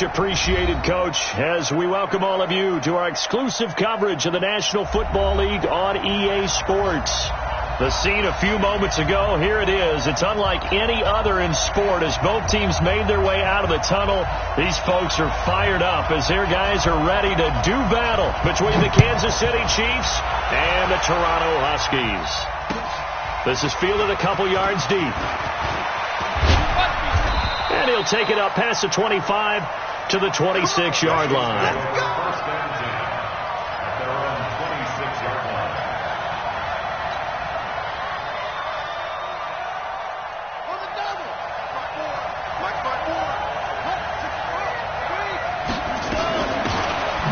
Appreciated, Coach, as we welcome all of you to our exclusive coverage of the National Football League on EA Sports. The scene a few moments ago, here it is. It's unlike any other in sport as both teams made their way out of the tunnel. These folks are fired up as their guys are ready to do battle between the Kansas City Chiefs and the Toronto Huskies. This is fielded a couple yards deep. And he'll take it up past the 25 to the 26-yard line.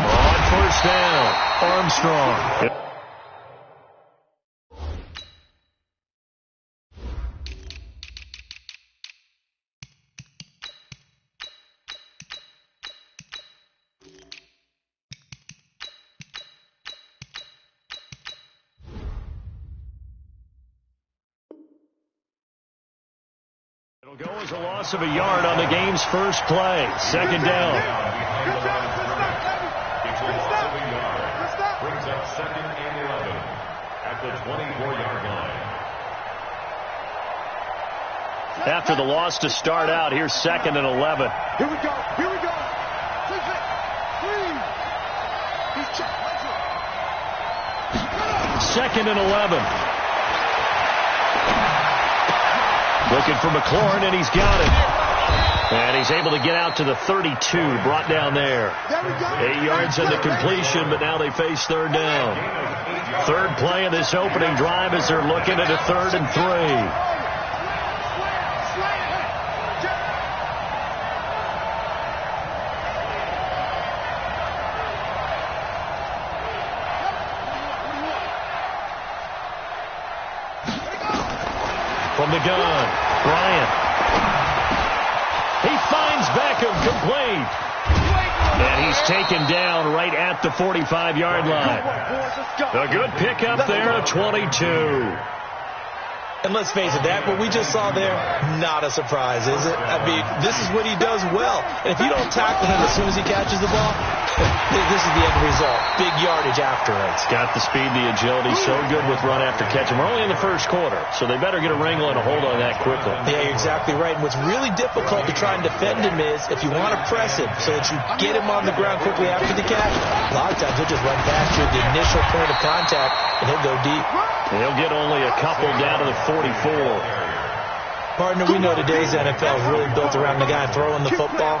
On first down, Armstrong. It'll go as a loss of a yard on the game's first play. Second down. Brings up second and 11 at the 24-yard line. After the loss to start out, here's second and 11. Here we go. Here we go. Second and 11. Looking for McLaurin, and he's got it. And he's able to get out to the 32, brought down there. 8 yards on the completion, but now they face third down. Third play of this opening drive as they're looking at a 3rd and 3. From the gun, Bryant. He finds Beckham complete. And he's taken down right at the 45-yard line. A good pickup there at 22. And let's face it, that what we just saw there, not a surprise, is it? I mean, this is what he does well. And if you don't tackle him as soon as he catches the ball, this is the end result. Big yardage after it. He's got the speed, the agility, so good with run after catch. And we're only in the first quarter, so they better get a wrangle and a hold on that quickly. Yeah, you're exactly right. And what's really difficult to try and defend him is if you want to press him so that you get him on the ground quickly after the catch, a lot of times he'll just run past you at the initial point of contact, and he'll go deep. And he'll get only a couple down to the 44. Partner, we know today's NFL is really built around the guy throwing the football.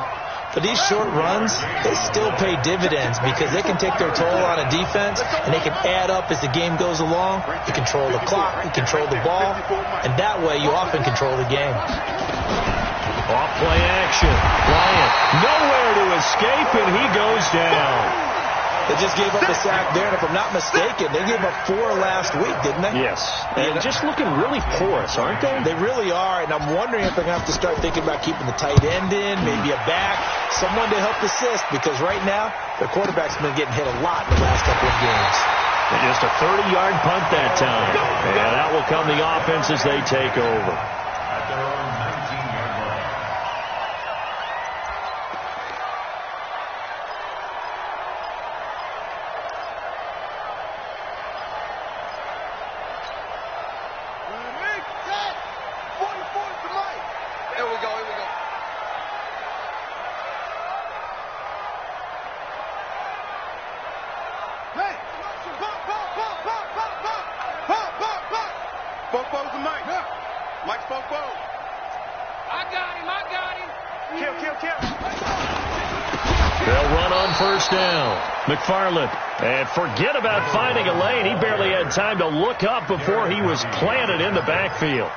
But these short runs, they still pay dividends because they can take their toll on a defense, and they can add up as the game goes along. You control the clock, you control the ball, and that way you often control the game. Off play action. Bryant nowhere to escape, and he goes down. They just gave up a sack there, and if I'm not mistaken, they gave up 4 last week, didn't they? Yes. And just looking really porous, aren't they? They really are, and I'm wondering if they're going to have to start thinking about keeping the tight end in, maybe a back, someone to help assist, because right now, their quarterback's been getting hit a lot in the last couple of games. And just a 30-yard punt that time. And that will come the offense as they take over. At their own 19-yard line. They'll run on first down. McFarland. And forget about finding a lane. He barely had time to look up before he was planted in the backfield.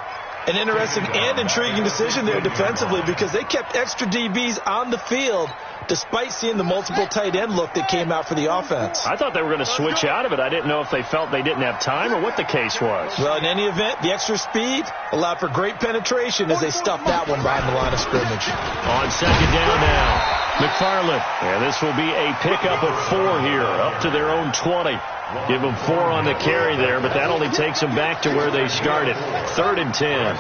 An interesting and intriguing decision there defensively because they kept extra DBs on the field despite seeing the multiple tight end look that came out for the offense. I thought they were going to switch out of it. I didn't know if they felt they didn't have time or what the case was. Well, in any event, the extra speed allowed for great penetration as they stuffed that one behind the line of scrimmage. On second down now, McFarland. And this will be a pickup of 4 here, up to their own 20. Give them 4 on the carry there, but that only takes them back to where they started. 3rd and 10.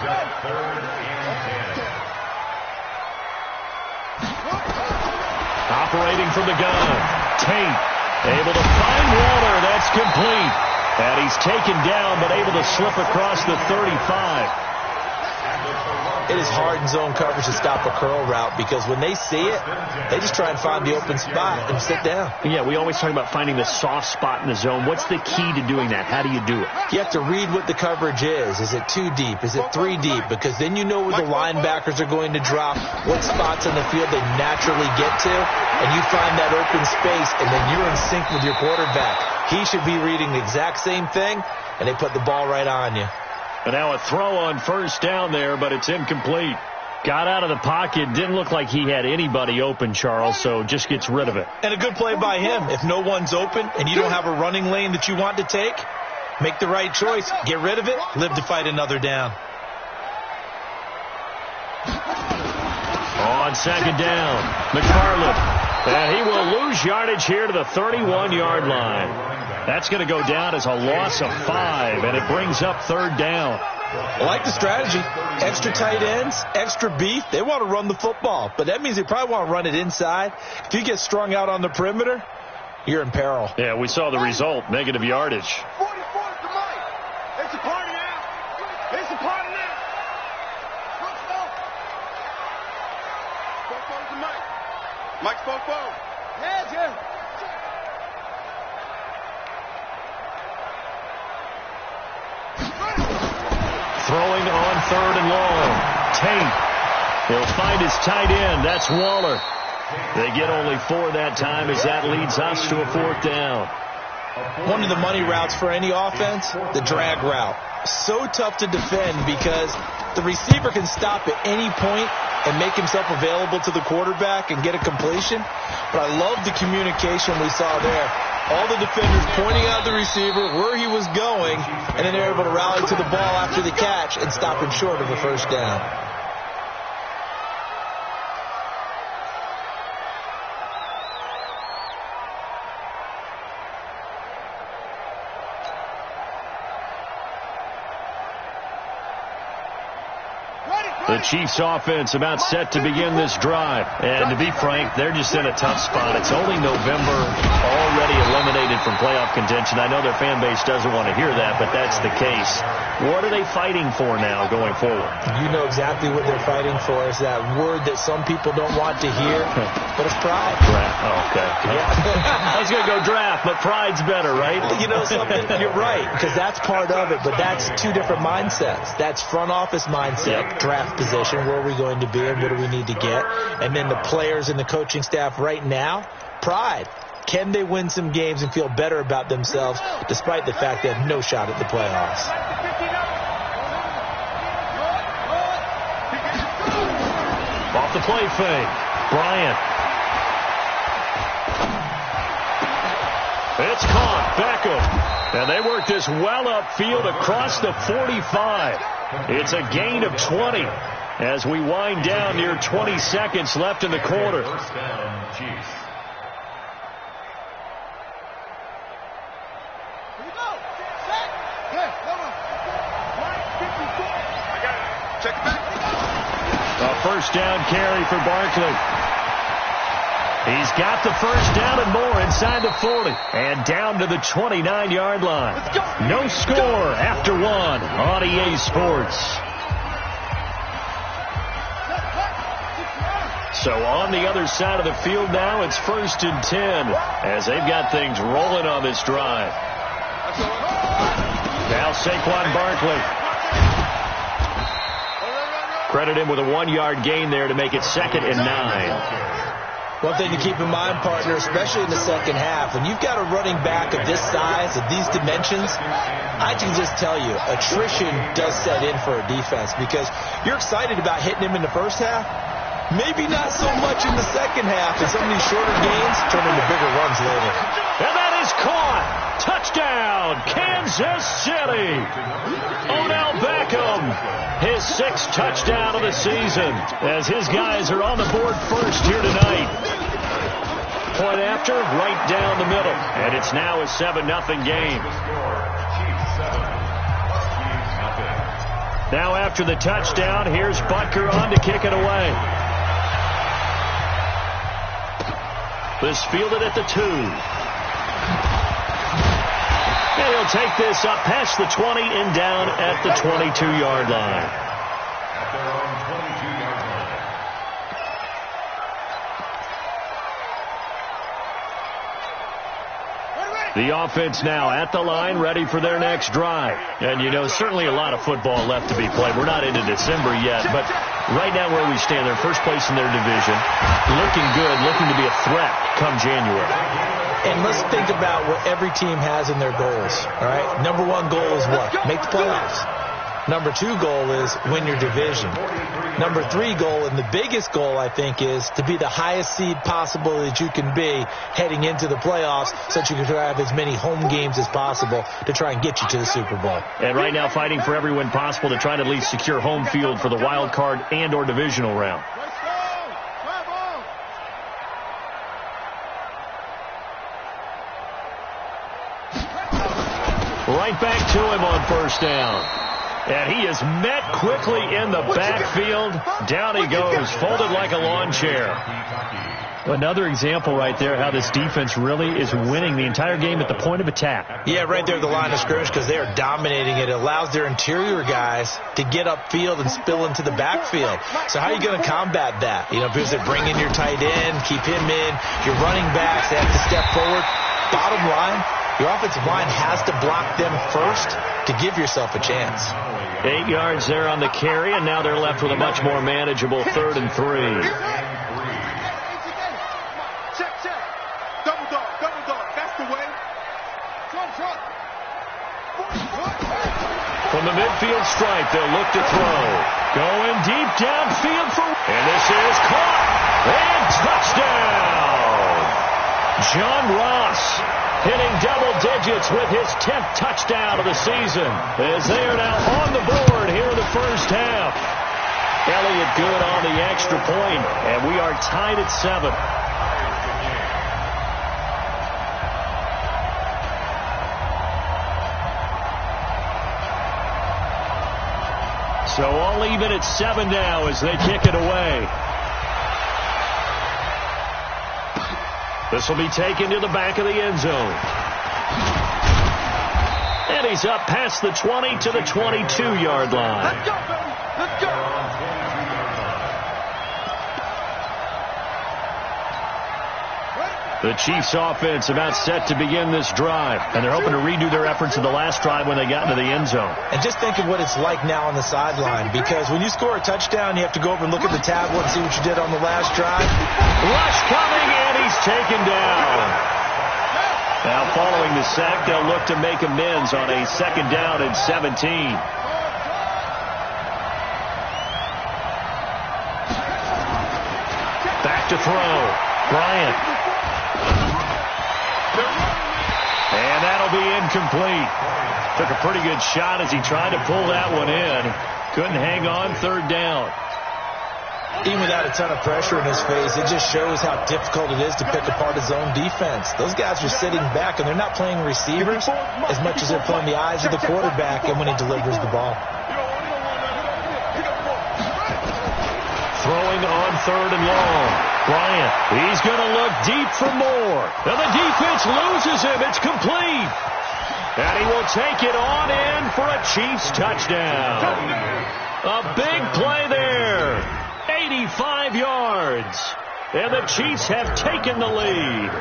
Separating from the gun. Tate able to find Waller. That's complete. And he's taken down, but able to slip across the 35. It is hard in zone coverage to stop a curl route because when they see it, they just try and find the open spot and sit down. Yeah, we always talk about finding the soft spot in the zone. What's the key to doing that? How do you do it? You have to read what the coverage is. Is it 2 deep? Is it 3 deep? Because then you know where the linebackers are going to drop, what spots on the field they naturally get to, and you find that open space, and then you're in sync with your quarterback. He should be reading the exact same thing, and they put the ball right on you. And now a throw on first down there, but it's incomplete. Got out of the pocket. Didn't look like he had anybody open, Charles, so just gets rid of it. And a good play by him. If no one's open and you don't have a running lane that you want to take, make the right choice. Get rid of it. Live to fight another down. On second down, McFarland. And he will lose yardage here to the 31-yard line. That's going to go down as a loss of 5, and it brings up third down. I like the strategy. Extra tight ends, extra beef. They want to run the football, but that means they probably want to run it inside. If you get strung out on the perimeter, you're in peril. Yeah, we saw the result, negative yardage. 44 to Mike. It's a party now. It's a party now. Let's go. 44 to Mike. Mike's 44. Yeah. Throwing on third and long. Tate. He'll find his tight end. That's Waller. They get only 4 that time as that leads us to a fourth down. One of the money routes for any offense, the drag route. So tough to defend because the receiver can stop at any point and make himself available to the quarterback and get a completion. But I love the communication we saw there. All the defenders pointing out the receiver, where he was going, and then they're able to rally to the ball after the catch and stop him short of a first down. The Chiefs offense about set to begin this drive. And to be frank, they're just in a tough spot. It's only November, already eliminated from playoff contention. I know their fan base doesn't want to hear that, but that's the case. What are they fighting for now going forward? You know exactly what they're fighting for. Is that word that some people don't want to hear, but it's pride. Draft. Oh, okay. Yeah. I was going to go draft, but pride's better, right? You know something? You're right, because that's part of it, but that's 2 different mindsets. That's front office mindset, draft position, where are we going to be and what do we need to get, and then the players and the coaching staff right now, pride. Can they win some games and feel better about themselves despite the fact they have no shot at the playoffs? Off the play fake, Bryant. It's caught, Beckham. And they work this well upfield across the 45. It's a gain of 20 as we wind down near 20 seconds left in the quarter. First down, Chiefs. Here we go. Set. Yeah, come on. I got it. Check it back. A first down carry for Barkley. He's got the first down and more inside the 40 and down to the 29-yard line. No score after 1 on EA Sports. So on the other side of the field now, it's 1st and 10 as they've got things rolling on this drive. Now Saquon Barkley. Credit him with a 1-yard gain there to make it 2nd and 9. One thing to keep in mind, partner, especially in the second half, when you've got a running back of this size, of these dimensions, I can just tell you, attrition does set in for a defense because you're excited about hitting him in the first half. Maybe not so much in the second half, and some of these shorter gains turn into bigger runs later. And that is caught. Touchdown, Kansas City. Odell Beckham, his 6th touchdown of the season, as his guys are on the board first here tonight. Point after, right down the middle, and it's now a 7-0 game. Now after the touchdown, here's Butker on to kick it away. This fielded at the 2. And he'll take this up past the 20 and down at the 22-yard line. At their own 22-yard line. The offense now at the line, ready for their next drive. And, you know, certainly a lot of football left to be played. We're not into December yet, but right now where we stand, they're first place in their division, looking good, looking to be a threat come January. And let's think about what every team has in their goals, all right? Number 1 goal is what? Make the playoffs. Number 2 goal is win your division. Number 3 goal, and the biggest goal, I think, is to be the highest seed possible that you can be heading into the playoffs so that you can have as many home games as possible to try and get you to the Super Bowl. And right now fighting for every win possible to try to at least secure home field for the wild card and or divisional round. Right back to him on first down. And he is met quickly in the backfield. Down he goes, folded like a lawn chair. Another example right there how this defense really is winning the entire game at the point of attack. Yeah, right there at the line of scrimmage because they are dominating it. It allows their interior guys to get upfield and spill into the backfield. So how are you going to combat that? You know, because they bring in your tight end, keep him in. Your running backs, they have to step forward. Bottom line, your offensive line has to block them first to give yourself a chance. 8 yards there on the carry, and now they're left with a much more manageable 3rd and 3. Double dog. That's the way. From the midfield stripe, they'll look to throw. Going deep downfield for... And this is caught. And touchdown! John Ross hitting double digits with his 10th touchdown of the season as they are now on the board here in the first half. Elliott good on the extra point, and we are tied at 7. So all even at 7 now as they kick it away. This will be taken to the back of the end zone. And he's up past the 20 to the 22-yard line. Let's go, baby. Let's go. The Chiefs offense about set to begin this drive, and they're hoping to redo their efforts in the last drive when they got into the end zone. And just think of what it's like now on the sideline, because when you score a touchdown, you have to go over and look at the tablet and see what you did on the last drive. Rush coming, and he's taken down. Now following the sack, they'll look to make amends on a 2nd down and 17. Back to throw. Bryant. And that'll be incomplete. Took a pretty good shot as he tried to pull that one in. Couldn't hang on 3rd down. Even without a ton of pressure in his face, it just shows how difficult it is to pick apart his own defense. Those guys are sitting back, and they're not playing receivers as much as they're playing the eyes of the quarterback and when he delivers the ball. Throwing on 3rd and long. Bryant, he's going to look deep for more. And the defense loses him. It's complete. And he will take it on in for a Chiefs touchdown. A big play there. 85 yards. And the Chiefs have taken the lead.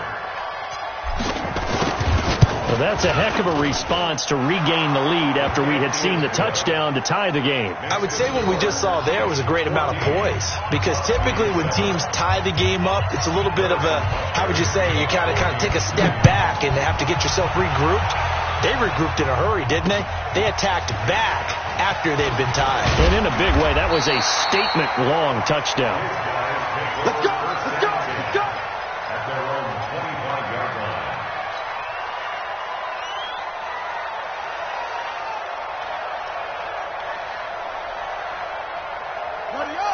Well, that's a heck of a response to regain the lead after we had seen the touchdown to tie the game. I would say what we just saw there was a great amount of poise, because typically when teams tie the game up, it's a little bit of a, how would you say, you kind of take a step back and have to get yourself regrouped. They regrouped in a hurry, didn't they? They attacked back after they'd been tied. And in a big way, that was a statement-long touchdown. Let's go. Let's go. Let's go. At their own 25-yard line.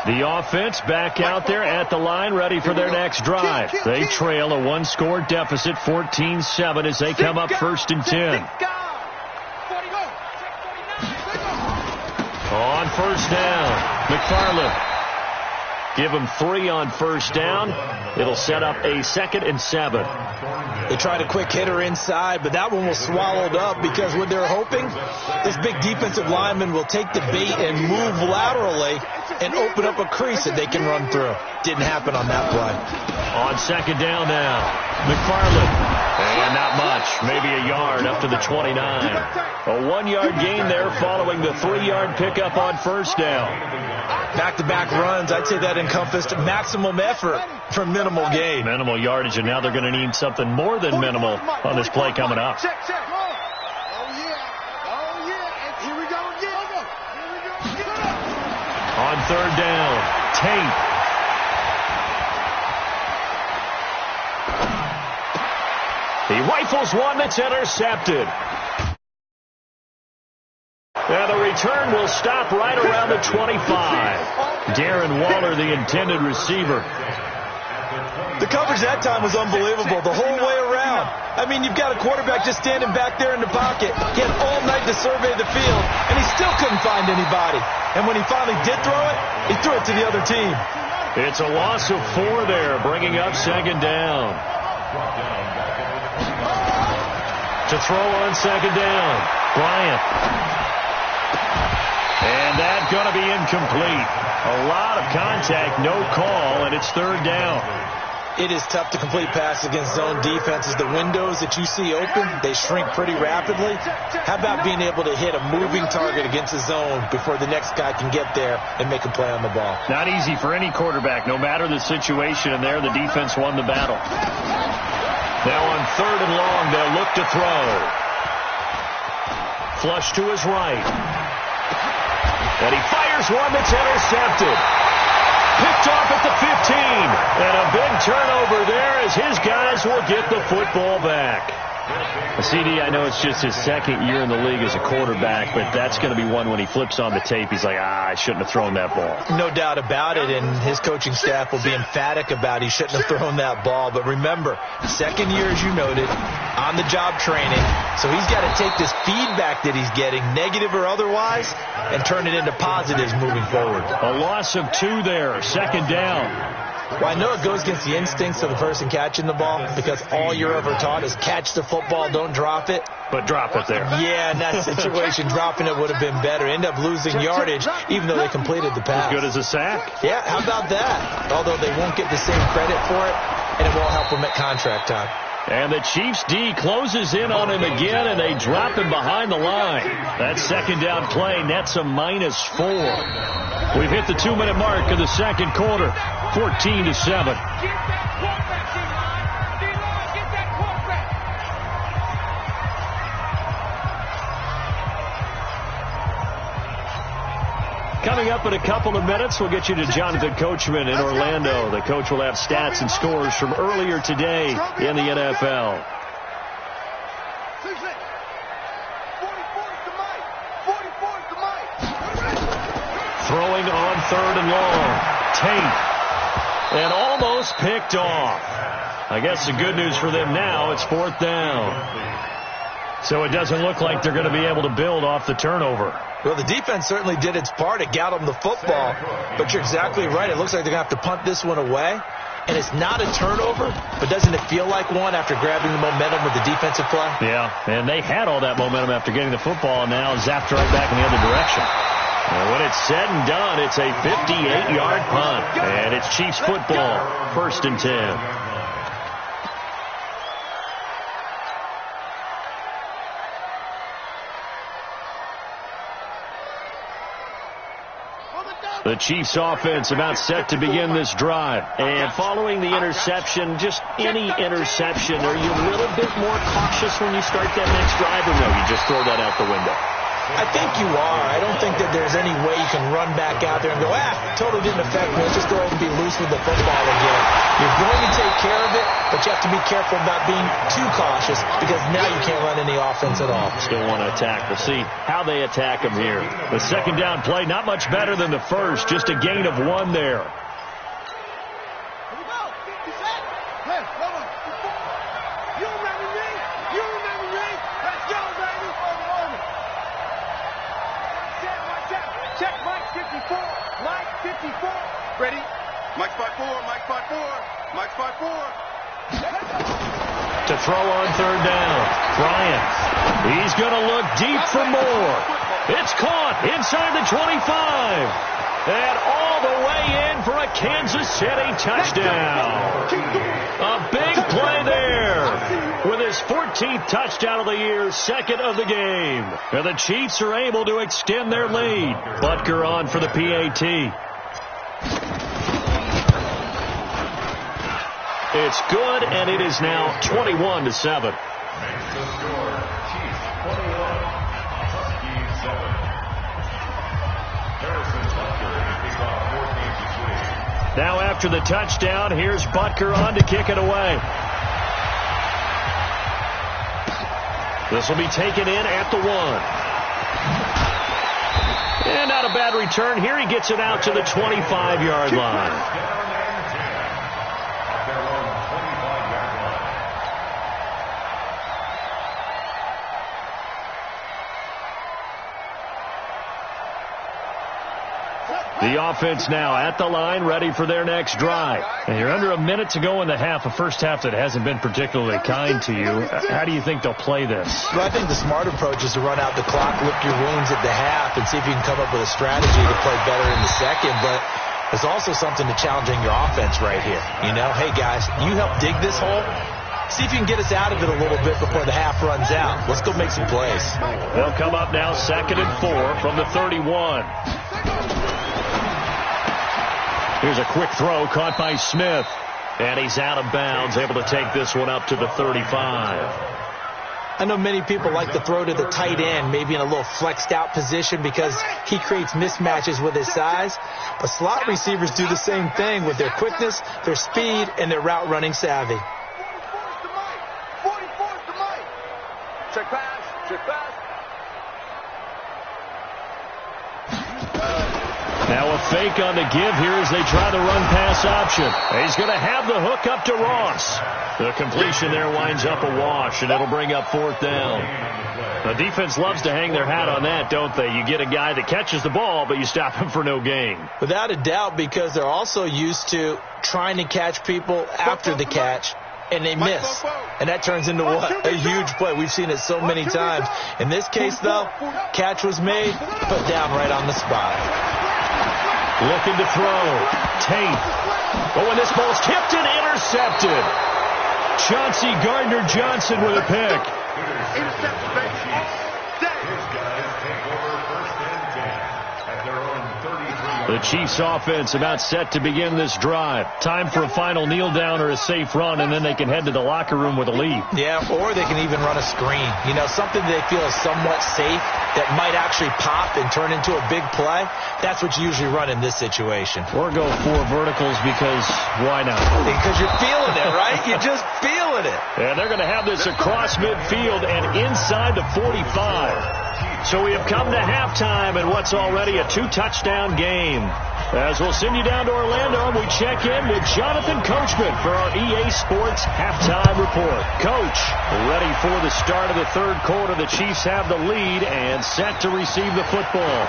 The offense back out there at the line, ready for their next drive. They trail a 1-score deficit, 14-7, as they come up 1st and 10. On 1st down, McFarland. Give them 3 on first down. It'll set up a 2nd and 7. They tried a quick hitter inside, but that one was swallowed up because what they're hoping, this big defensive lineman will take the bait and move laterally and open up a crease that they can run through. Didn't happen on that play. On 2nd down now, McFarland. And not much, maybe a yard up to the 29. A 1-yard gain there following the 3-yard pickup on first down. Back-to-back runs, I'd say that encompassed maximum effort for minimal gain. Minimal yardage, and now they're going to need something more than minimal on this play coming up. Check. Oh, yeah. Oh, yeah. Here we go again. On 3rd down, Tate. He rifles one that's intercepted. And the return will stop right around the 25. Darren Waller, the intended receiver. The coverage that time was unbelievable the whole way around. I mean, you've got a quarterback just standing back there in the pocket. He had all night to survey the field, and he still couldn't find anybody. And when he finally did throw it, he threw it to the other team. It's a loss of 4 there, bringing up 2nd down. To throw on 2nd down, Bryant. And that's going to be incomplete. A lot of contact, no call, and it's 3rd down. It is tough to complete passes against zone defenses. The windows that you see open, they shrink pretty rapidly. How about being able to hit a moving target against a zone before the next guy can get there and make a play on the ball? Not easy for any quarterback, no matter the situation, and there the defense won the battle. Now on 3rd and long, they'll look to throw. Flush to his right. And he fires one that's intercepted. Picked off at the 15. And a big turnover there as his guys will get the football back. CD, I know it's just his 2nd year in the league as a quarterback, but that's going to be one when he flips on the tape. He's like, I shouldn't have thrown that ball. No doubt about it, and his coaching staff will be emphatic about he shouldn't have thrown that ball. But remember, 2nd year, as you noted, on-the-job training. So he's got to take this feedback that he's getting, negative or otherwise, and turn it into positives moving forward. A loss of 2 there, 2nd down. Well, I know it goes against the instincts of the person catching the ball because all you're ever taught is catch the football, don't drop it. But drop it there. Yeah, in that situation, dropping it would have been better. End up losing yardage, even though they completed the pass. As good as a sack. Yeah, how about that? Although they won't get the same credit for it, and it won't help them at contract time. And the Chiefs D closes in on him again, and they drop him behind the line. That 2nd down play nets a -4. We've hit the 2-minute mark of the 2nd quarter, 14-7. Coming up in a couple of minutes, we'll get you to Jonathan Coachman in Orlando. The coach will have stats and scores from earlier today in the NFL. Throwing on 3rd and long. Tate. And almost picked off. I guess the good news for them now, it's 4th down. So it doesn't look like they're going to be able to build off the turnover. Well, the defense certainly did its part. It got them the football. But you're exactly right. It looks like they're going to have to punt this one away. And it's not a turnover, but doesn't it feel like one after grabbing the momentum with the defensive play? Yeah, and they had all that momentum after getting the football, and now zapped right back in the other direction. And when it's said and done, it's a 58-yard punt. And it's Chiefs football, 1st and 10. The Chiefs offense about set to begin this drive. And following the interception, just any interception, are you a little bit more cautious when you start that next drive, or no, you just throw that out the window? I think you are. I don't think that there's any way you can run back out there and go, totally didn't affect me. Let's just go ahead and be loose with the football again. You're going to take care of it, but you have to be careful about being too cautious because now you can't run any offense at all. Still want to attack. We'll see how they attack them here. The 2nd down play, not much better than the first, just a gain of 1 there. Check, Mike 54. Mike 54. Ready? Mike spot 4, Mike spot 4, Mike spot 4. To throw on third down. Bryant. He's going to look deep for more. It's caught inside the 25. And all the way in for a Kansas City touchdown. A big play there. With his 14th touchdown of the year, second of the game. And the Chiefs are able to extend their lead. Butker on for the PAT. It's good, and it is now 21-7. Now after the touchdown, here's Butker on to kick it away. This will be taken in at the 1. And not a bad return. Here he gets it out to the 25-yard line. The offense now at the line, ready for their next drive. And you're under a minute to go in the half, a first half that hasn't been particularly kind to you. How do you think they'll play this? Well, I think the smart approach is to run out the clock, lick your wounds at the half, and see if you can come up with a strategy to play better in the second. But there's also something to challenging your offense right here. You know, hey, guys, you help dig this hole. See if you can get us out of it a little bit before the half runs out. Let's go make some plays. They'll come up now 2nd and 4 from the 31. Here's a quick throw caught by Smith. And he's out of bounds, able to take this one up to the 35. I know many people like to throw to the tight end, maybe in a little flexed out position because he creates mismatches with his size. But slot receivers do the same thing with their quickness, their speed, and their route running savvy. Check pass, check pass. Now a fake on the give here as they try the run-pass option. He's going to have the hook up to Ross. The completion there winds up a wash, and it'll bring up 4th down. The defense loves to hang their hat on that, don't they? You get a guy that catches the ball, but you stop him for no gain. Without a doubt, because they're also used to trying to catch people after the catch, and they miss. And that turns into what? A huge play. We've seen it so many times. In this case, though, catch was made, put down right on the spot. Looking to throw. Tate. Oh, and this ball's tipped and intercepted. Chauncey Gardner-Johnson with a pick. Intercepted, baby. The Chiefs offense about set to begin this drive. Time for a final kneel down or a safe run, and then they can head to the locker room with a lead. Yeah, or they can even run a screen. You know, something they feel is somewhat safe that might actually pop and turn into a big play. That's what you usually run in this situation. Or go 4 verticals because why not? Because you're feeling it, right? You're just feeling it. And they're going to have this across midfield and inside the 45. So we have come to halftime in what's already a 2-touchdown game. As we'll send you down to Orlando, and we check in with Jonathan Coachman for our EA Sports Halftime Report. Coach, ready for the start of the 3rd quarter. The Chiefs have the lead and set to receive the football.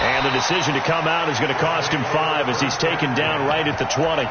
And the decision to come out is going to cost him 5 as he's taken down right at the 20.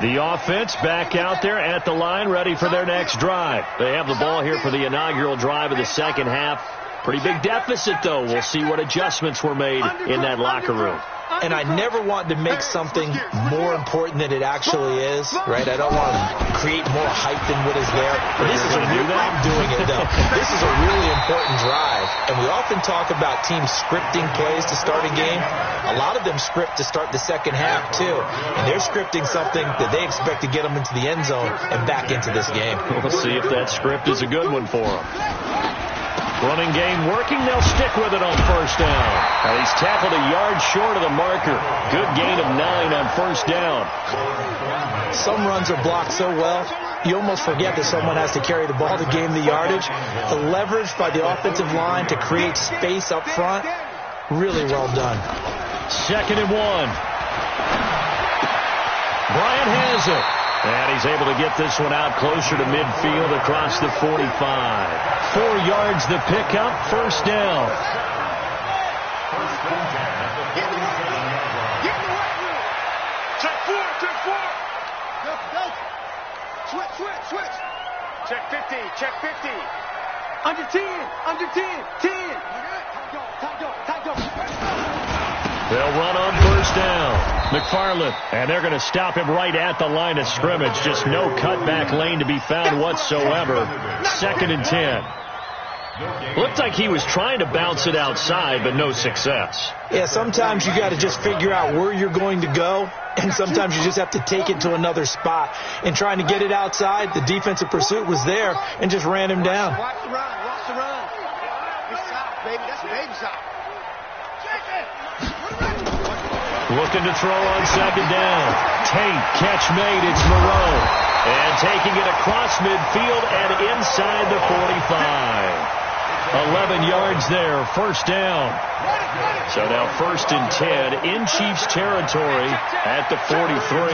The offense back out there at the line, ready for their next drive. They have the ball here for the inaugural drive of the second half. Pretty big deficit, though. We'll see what adjustments were made in that locker room. And I never want to make something more important than it actually is, right? I don't want to create more hype than what is there. But this is I'm doing it, though. This is a really important drive. And we often talk about teams scripting plays to start a game. A lot of them script to start the second half, too. And they're scripting something that they expect to get them into the end zone and back into this game. We'll see if that script is a good one for them. Running game working. They'll stick with it on 1st down. Now he's tackled a yard short of the marker. Good gain of 9 on 1st down. Some runs are blocked so well, you almost forget that someone has to carry the ball to gain the yardage. The leverage by the offensive line to create space up front, really well done. 2nd and 1. Bryant has it. And he's able to get this one out closer to midfield across the 45. 4 yards the pickup, first down. Check 4, check 4. Switch. Check 50, check 50. Under 10, 10. Tight go. They'll run on first down. McFarland, and they're going to stop him right at the line of scrimmage. Just no cutback lane to be found whatsoever. 2nd and 10. Looked like he was trying to bounce it outside, but no success. Yeah, sometimes you got to just figure out where you're going to go, and sometimes you just have to take it to another spot. And trying to get it outside, the defensive pursuit was there and just ran him down. Watch the run. Good stop, baby. That's a baby stop. Looking to throw on 2nd down. Tate, catch made. It's Moreau. And taking it across midfield and inside the 45. 11 yards there, first down. So now 1st and 10 in Chiefs territory at the 43.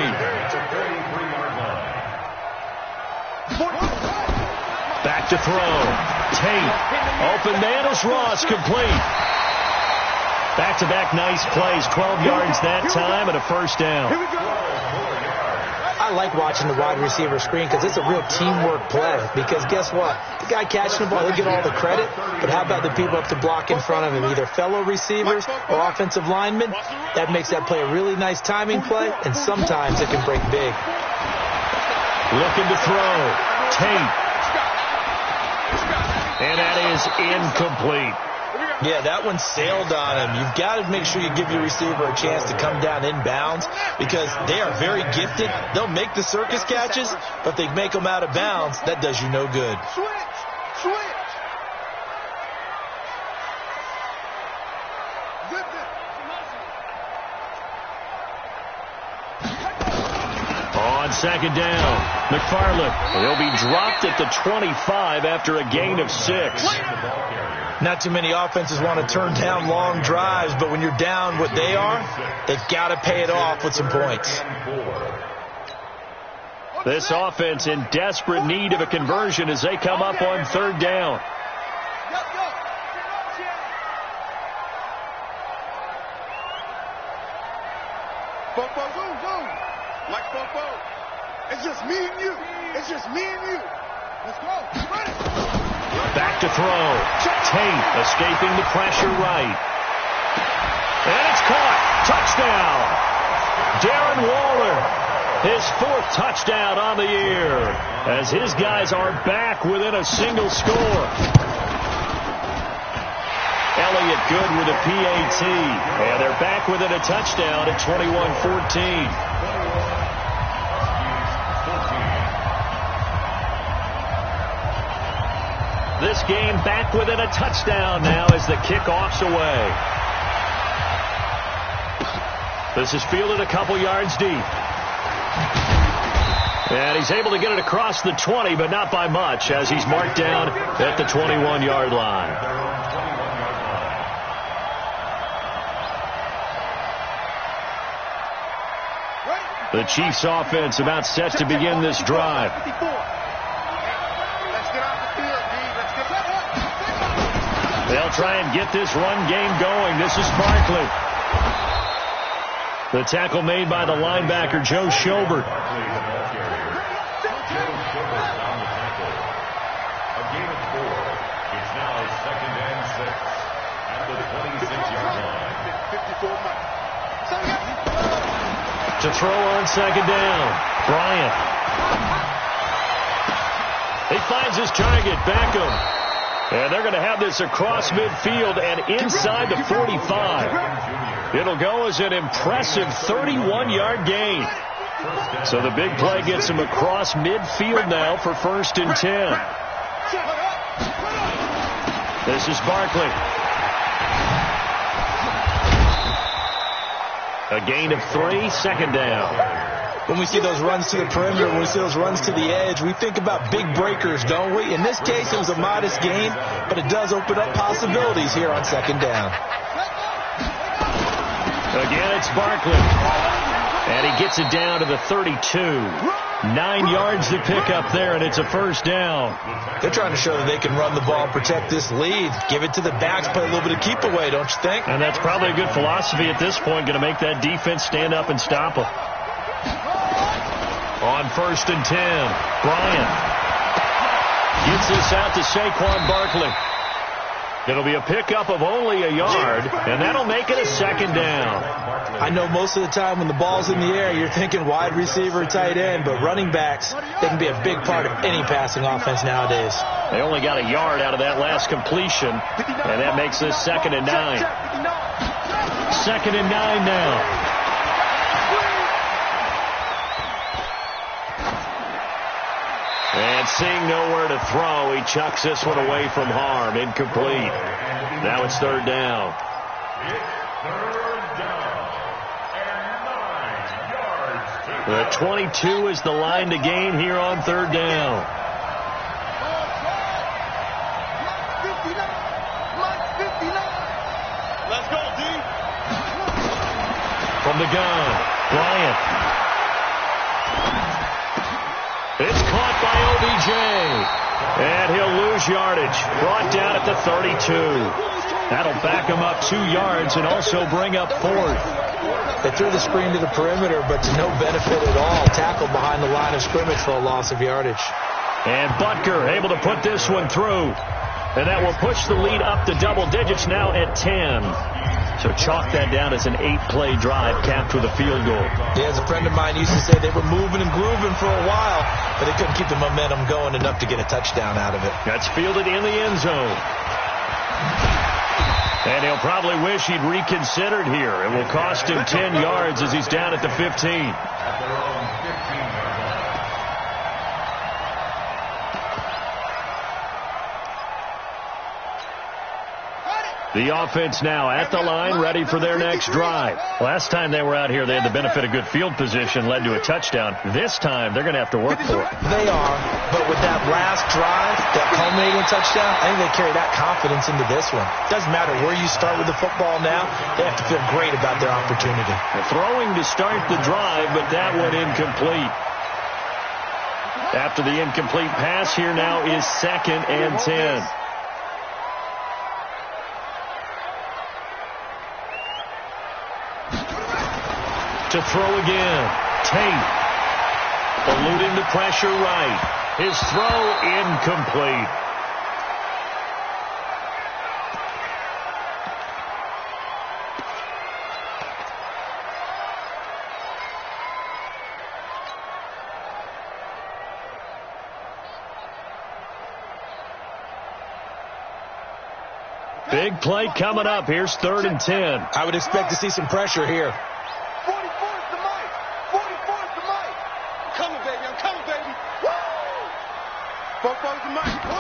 Back to throw. Tate. Open man is Ross, complete. Back-to-back nice plays, 12 yards that time and a first down. I like watching the wide receiver screen because it's a real teamwork play. Because guess what? The guy catching the ball, he'll get all the credit. But how about the people up to block in front of him, either fellow receivers or offensive linemen? That makes that play a really nice timing play, and sometimes it can break big. Looking to throw. Tate. And that is incomplete. Yeah, that one sailed on him. You've got to make sure you give your receiver a chance to come down inbounds because they are very gifted. They'll make the circus catches, but they make them out of bounds. That does you no good. Switch. On 2nd down, McFarland. He'll be dropped at the 25 after a gain of 6. Not too many offenses want to turn down long drives, but when you're down what they are, they've got to pay it off with some points. This offense in desperate need of a conversion as they come up on 3rd down. Like Fofo. It's just me and you. Let's go. Back to throw. Tate escaping the pressure right. And it's caught. Touchdown. Darren Waller. His 4th touchdown on the year as his guys are back within a single score. Elliott good with a PAT. And they're back within a touchdown at 21-14. This game back within a touchdown now as the kickoff's away. This is fielded a couple yards deep. And he's able to get it across the 20, but not by much as he's marked down at the 21-yard line. The Chiefs offense about set to begin this drive. They'll try and get this run game going. This is Barkley. The tackle made by the linebacker, Joe Schobert. A gain of 4. It's now 2nd and 6 at the 26-yard line. To throw on 2nd down. Bryant. He finds his target, Beckham. And they're going to have this across midfield and inside the 45. It'll go as an impressive 31-yard gain. So the big play gets him across midfield now for 1st and 10. This is Barkley. A gain of 3, 2nd down. When we see those runs to the perimeter, when we see those runs to the edge, we think about big breakers, don't we? In this case, it was a modest gain, but it does open up possibilities here on 2nd down. Again, it's Barkley. And he gets it down to the 32. 9 yards to pick up there, and it's a first down. They're trying to show that they can run the ball and protect this lead. Give it to the backs, play a little bit of keep away, don't you think? And that's probably a good philosophy at this point, going to make that defense stand up and stop them. On 1st and 10, Bryant gets this out to Saquon Barkley. It'll be a pickup of only a yard, and that'll make it a second down. I know most of the time when the ball's in the air, you're thinking wide receiver, tight end, but running backs, they can be a big part of any passing offense nowadays. They only got a yard out of that last completion, and that makes this 2nd and 9. 2nd and 9 now. And seeing nowhere to throw, he chucks this one away from harm. Incomplete. Now it's 3rd down. The 22 is the line to gain here on 3rd down. Let's go, D. From the gun, Bryant. It's caught by OBJ. And he'll lose yardage. Brought down at the 32. That'll back him up 2 yards and also bring up 4th. They threw the screen to the perimeter, but to no benefit at all. Tackled behind the line of scrimmage for a loss of yardage. And Butker able to put this one through. And that will push the lead up to double digits now at 10. So chalk that down as an 8-play drive capped with a field goal. Yeah, as a friend of mine used to say, they were moving and grooving for a while, but they couldn't keep the momentum going enough to get a touchdown out of it. That's fielded in the end zone. And he'll probably wish he'd reconsidered here. It will cost him 10 yards as he's down at the 15. The offense now at the line, ready for their next drive. Last time they were out here, they had the benefit of good field position, led to a touchdown. This time, they're going to have to work for it. They are, but with that last drive, that culminating touchdown, I think they carry that confidence into this one. Doesn't matter where you start with the football now, they have to feel great about their opportunity. They're throwing to start the drive, but that one incomplete. After the incomplete pass, here now is 2nd and 10. To throw again. Tate. Eluding the pressure right. His throw incomplete. Big play coming up. Here's 3rd and 10. I would expect to see some pressure here.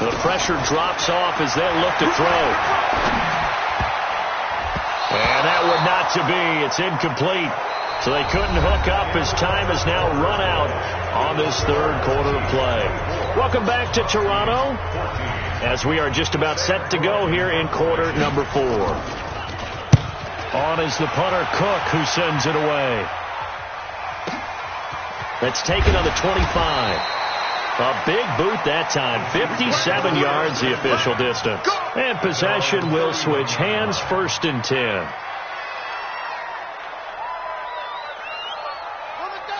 The pressure drops off as they look to throw. And that would not to be. It's incomplete. So they couldn't hook up as time has now run out on this 3rd quarter of play. Welcome back to Toronto as we are just about set to go here in quarter number 4. On is the punter Cook, who sends it away. That's taken on the 25. A big boot that time. 57 yards the official distance. And possession will switch hands. 1st and 10.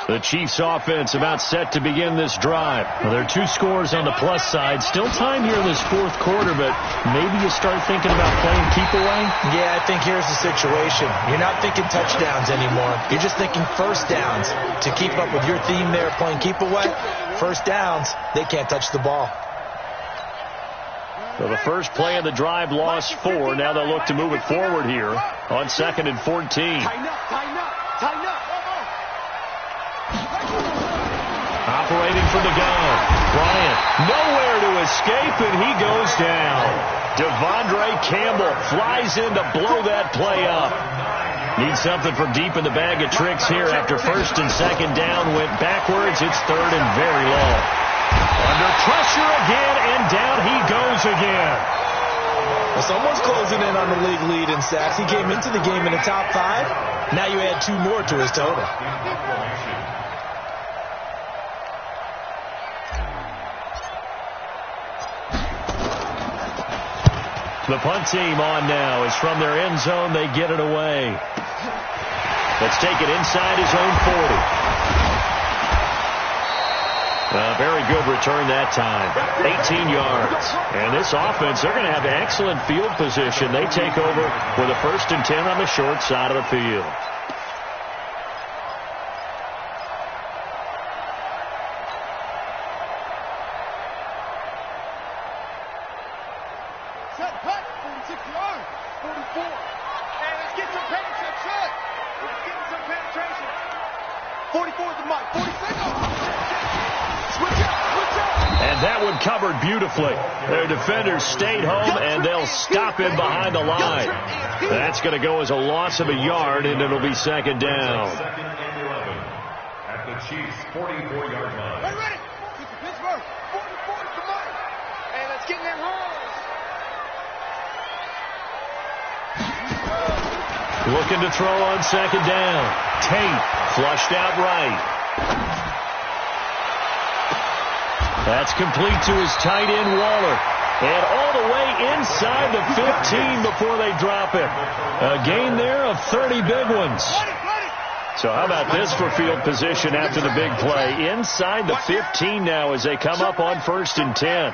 The Chiefs offense about set to begin this drive. Well, there are 2 scores on the plus side. Still time here in this 4th quarter, but maybe you start thinking about playing keep away? Yeah, I think here's the situation. You're not thinking touchdowns anymore. You're just thinking first downs. To keep up with your theme there, playing keep away, first downs, they can't touch the ball. So the first play of the drive lost 4. Now they'll look to move it forward here on 2nd and 14. Tighten up, tighten up, tighten up. Operating from the gun. Bryant nowhere to escape, and he goes down. Devondre Campbell flies in to blow that play up. Needs something from deep in the bag of tricks here after 1st and 2nd down. Went backwards. It's 3rd and very low. Under pressure again, and down he goes again. Well, someone's closing in on the league lead in sacks. He came into the game in the top 5. Now you add 2 more to his total. The punt team on now is from their end zone. They get it away. Let's take it inside his own 40. Very good return that time. 18 yards. And this offense, they're going to have excellent field position. They take over with a 1st and 10 on the short side of the field. Covered beautifully. Their defenders stayed home, and they'll stop him behind the line. That's going to go as a loss of a yard, and it'll be 2nd down. 2nd and 11 at the Chiefs' 44-yard line. Hey, ready? This is Pittsburgh. 44 is the money. Hey, let's get in that hole. Looking to throw on 2nd down. Tate flushed out right. That's complete to his tight end, Waller. And all the way inside the 15 before they drop it. A gain there of 30 big ones. So how about this for field position after the big play? Inside the 15 now as they come up on 1st and 10.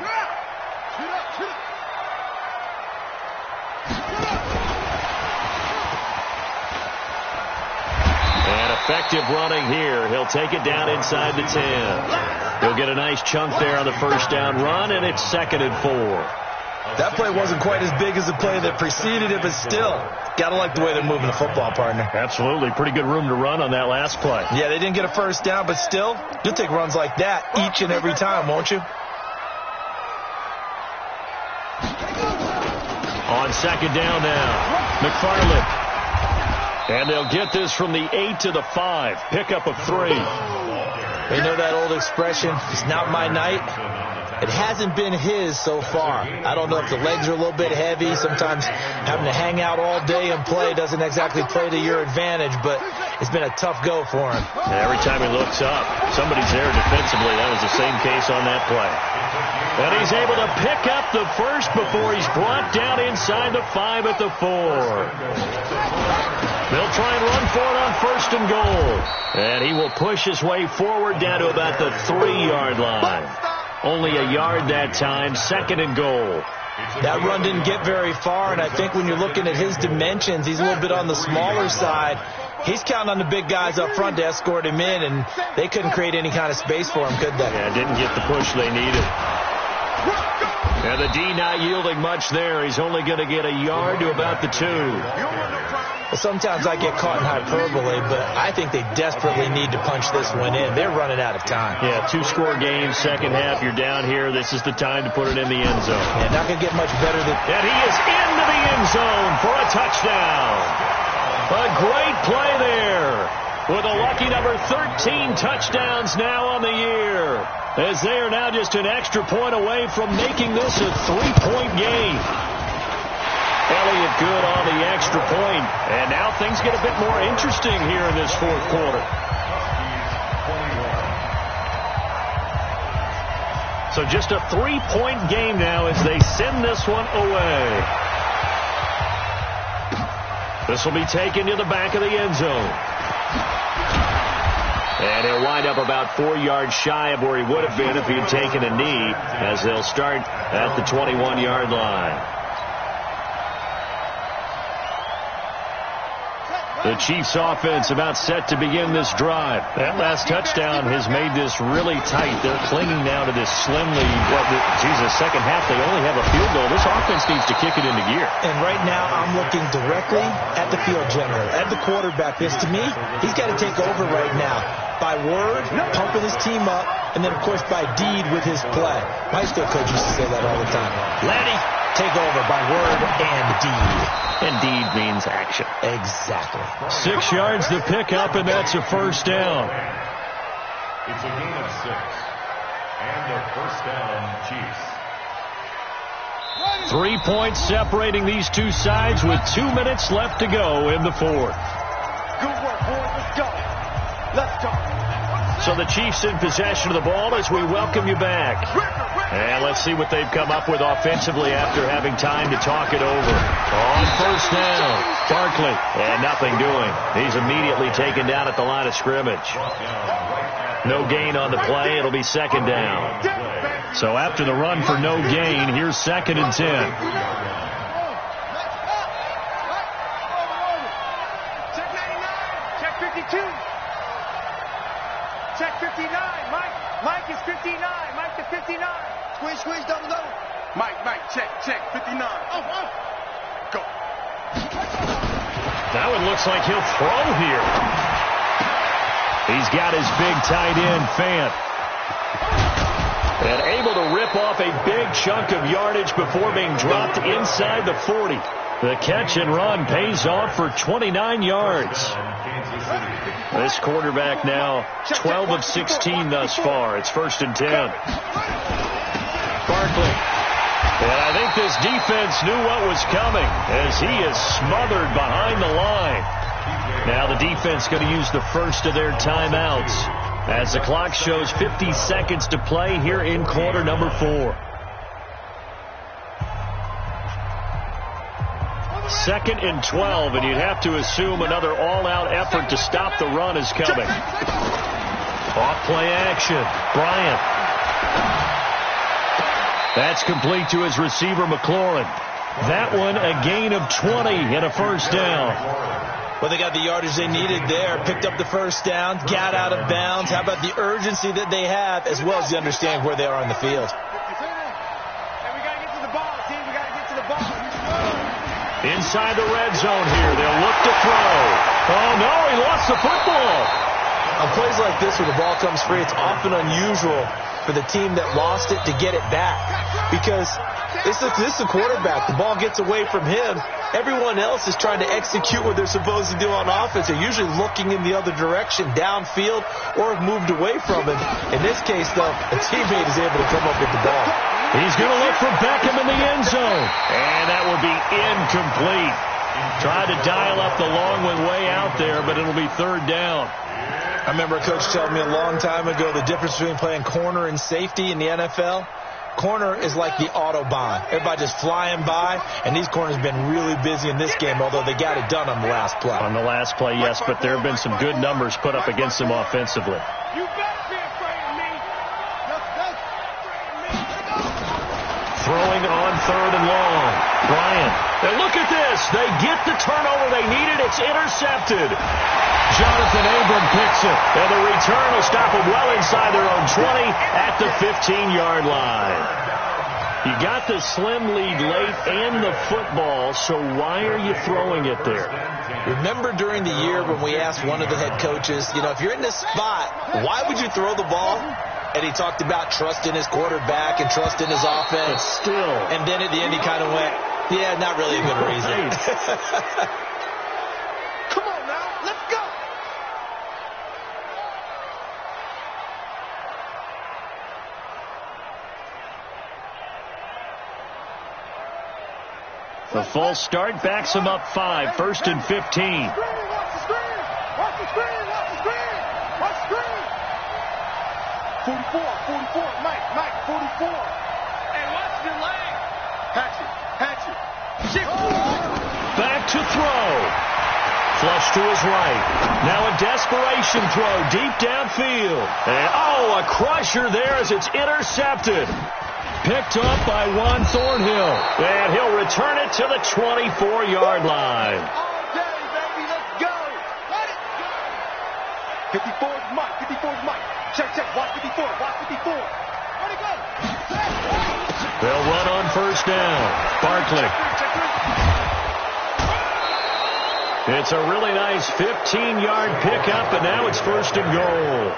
And effective running here. He'll take it down inside the 10. He'll get a nice chunk there on the 1st down run, and it's 2nd and 4. That play wasn't quite as big as the play that preceded it, but still, got to like the way they're moving the football, partner. Absolutely. Pretty good room to run on that last play. Yeah, they didn't get a 1st down, but still, you'll take runs like that each and every time, won't you? On 2nd down now, McFarland. And they'll get this from the 8 to the 5. Pickup of 3. You know that old expression, it's not my night? It hasn't been his so far. I don't know if the legs are a little bit heavy. Sometimes having to hang out all day and play doesn't exactly play to your advantage, but it's been a tough go for him. Every time he looks up, somebody's there defensively. That was the same case on that play. And he's able to pick up the 1st before he's brought down inside the 5 at the 4. They'll try and run for it on 1st and goal. And he will push his way forward down to about the 3-yard line. Only a yard that time, 2nd and goal. That run didn't get very far, and I think when you're looking at his dimensions, he's a little bit on the smaller side. He's counting on the big guys up front to escort him in, and they couldn't create any kind of space for him, could they? Yeah, didn't get the push they needed. And the D not yielding much there. He's only going to get a yard to about the 2. Well, sometimes I get caught in hyperbole, but I think they desperately need to punch this one in. They're running out of time. Yeah, 2-score game, 2nd half. You're down here. This is the time to put it in the end zone. Yeah, not going to get much better than... And he is into the end zone for a touchdown. A great play there with a lucky number 13 touchdowns now on the year, as they are now just an extra point away from making this a 3-point game. Elliott good on the extra point, and now things get a bit more interesting here in this 4th quarter. So just a 3-point game now as they send this one away. This will be taken to the back of the end zone. And he'll wind up about 4 yards shy of where he would have been if he had taken a knee, as they'll start at the 21-yard line. The Chiefs offense about set to begin this drive. That last touchdown has made this really tight. They're clinging now to this slim lead. Second half, they only have a field goal. This offense needs to kick it into gear. And right now, I'm looking directly at the field general, at the quarterback. Because to me, he's got to take over right now. By word, pumping his team up, and then, of course, by deed with his play. My high school coach used to say that all the time. Laddie, take over by word and deed. And deed means action. Exactly. 6 yards to pick up, and that's a 1st down. It's a gain of 6. And a 1st down, Chiefs. 3 points separating these two sides with 2 minutes left to go in the 4th. Good work, boys. Let's go. Let's go. So the Chiefs in possession of the ball as we welcome you back. And let's see what they've come up with offensively after having time to talk it over. On first down, Barkley. And nothing doing. He's immediately taken down at the line of scrimmage. No gain on the play. It'll be second down. So after the run for no gain, here's 2nd and 10. Check 59. Mike is 59. Mike to 59. Squeeze, double. Mike, check 59. Go. That one looks like he'll throw here. He's got his big tight end, Fant. And able to rip off a big chunk of yardage before being dropped inside the 40. The catch and run pays off for 29 yards. This quarterback now 12 of 16 thus far. It's 1st and 10. Barkley. And I think this defense knew what was coming as he is smothered behind the line. Now the defense going to use the first of their timeouts as the clock shows 50 seconds to play here in quarter number 4. 2nd and 12, and you'd have to assume another all-out effort to stop the run is coming. Off play action. Bryant. That's complete to his receiver, McLaurin. That one a gain of 20 and a first down. Well, they got the yardage they needed there. Picked up the first down, got out of bounds. How about the urgency that they have, as well as the understanding where they are on the field? Inside the red zone here. They'll look to throw. Oh, no, he lost the football. On plays like this where the ball comes free, it's often unusual for the team that lost it to get it back. Because this is the quarterback. The ball gets away from him. Everyone else is trying to execute what they're supposed to do on offense. They're usually looking in the other direction, downfield, or have moved away from him. In this case, though, a teammate is able to come up with the ball. He's going to look for Beckham in the end zone. And that will be incomplete. Tried to dial up the long one way out there, but it'll be 3rd down. I remember a coach telling me a long time ago the difference between playing corner and safety in the NFL. Corner is like the Autobahn. Everybody just flying by, and these corners have been really busy in this game, although they got it done on the last play. On the last play, yes, but there have been some good numbers put up against them offensively. You better be afraid of me. Throwing on 3rd and long. Bryant. And look at this. They get the turnover they needed. It's intercepted. Jonathan Abram picks it. And the return will stop them well inside their own 20 at the 15-yard line. You got the slim lead late and the football, so why are you throwing it there? Remember during the year when we asked one of the head coaches, if you're in this spot, why would you throw the ball? And he talked about trust in his quarterback and trust in his offense. But still. And then at the end he kind of went, yeah, not really a good reason. Come on now, let's go. The false start backs him up 5, 1st and 15. Watch the screen, watch the screen, watch the screen, watch the screen. 44, Mike, 44. Hey, watch the leg. Hatchet. Back to throw. Flush to his right. Now a desperation throw deep downfield. And, a crusher there as it's intercepted. Picked up by Juan Thornhill. And he'll return it to the 24-yard line. All day, baby, let's go. Let it go. 54's Mike. Check, watch 54, watch 54. Where'd he go? They'll run on first down. Barkley. It's a really nice 15-yard pickup, and now it's 1st and goal.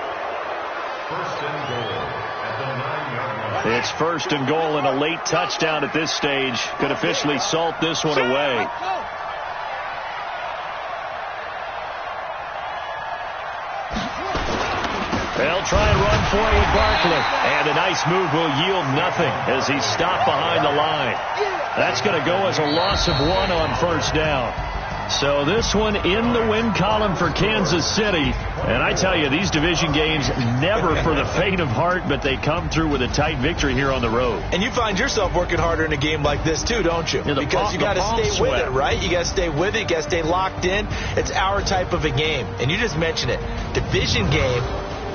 1st and goal at the 9-yard line. It's 1st and goal and a late touchdown at this stage. Could officially salt this one away. They'll try and run for it with Barkley. And a nice move will yield nothing as he's stopped behind the line. That's going to go as a loss of 1 on first down. So this one in the win column for Kansas City. And I tell you, these division games never for the faint of heart, but they come through with a tight victory here on the road. And you find yourself working harder in a game like this too, don't you? Because you got to stay with it, right? You got to stay with it. You got to stay locked in. It's our type of a game. And you just mentioned it. Division game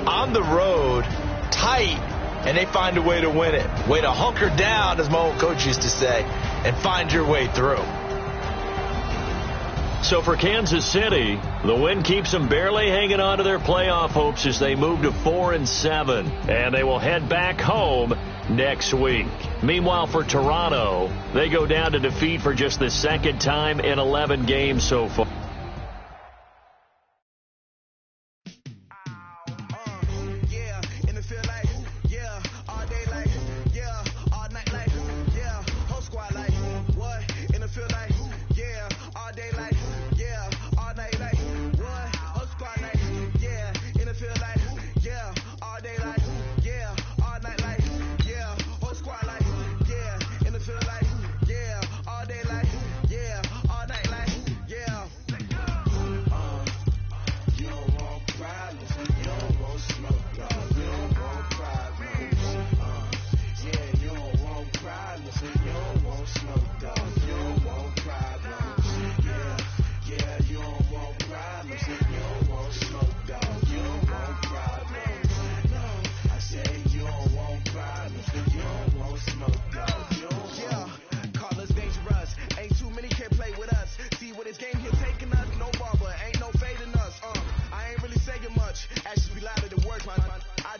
on the road, tight, and they find a way to win it. Way to hunker down, as my old coach used to say, and find your way through. So for Kansas City, the win keeps them barely hanging on to their playoff hopes as they move to 4-7. And they will head back home next week. Meanwhile, for Toronto, they go down to defeat for just the second time in 11 games so far.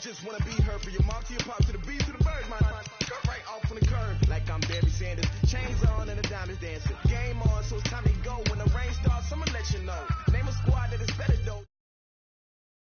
Just wanna be heard for your mom to your pop to the beat to the birds, man. Cut right off on the curb like I'm Barry Sanders. Chains on and the diamonds dancing. Game on, so it's time to go. When the rain starts, I'ma let you know. Name a squad that is better though.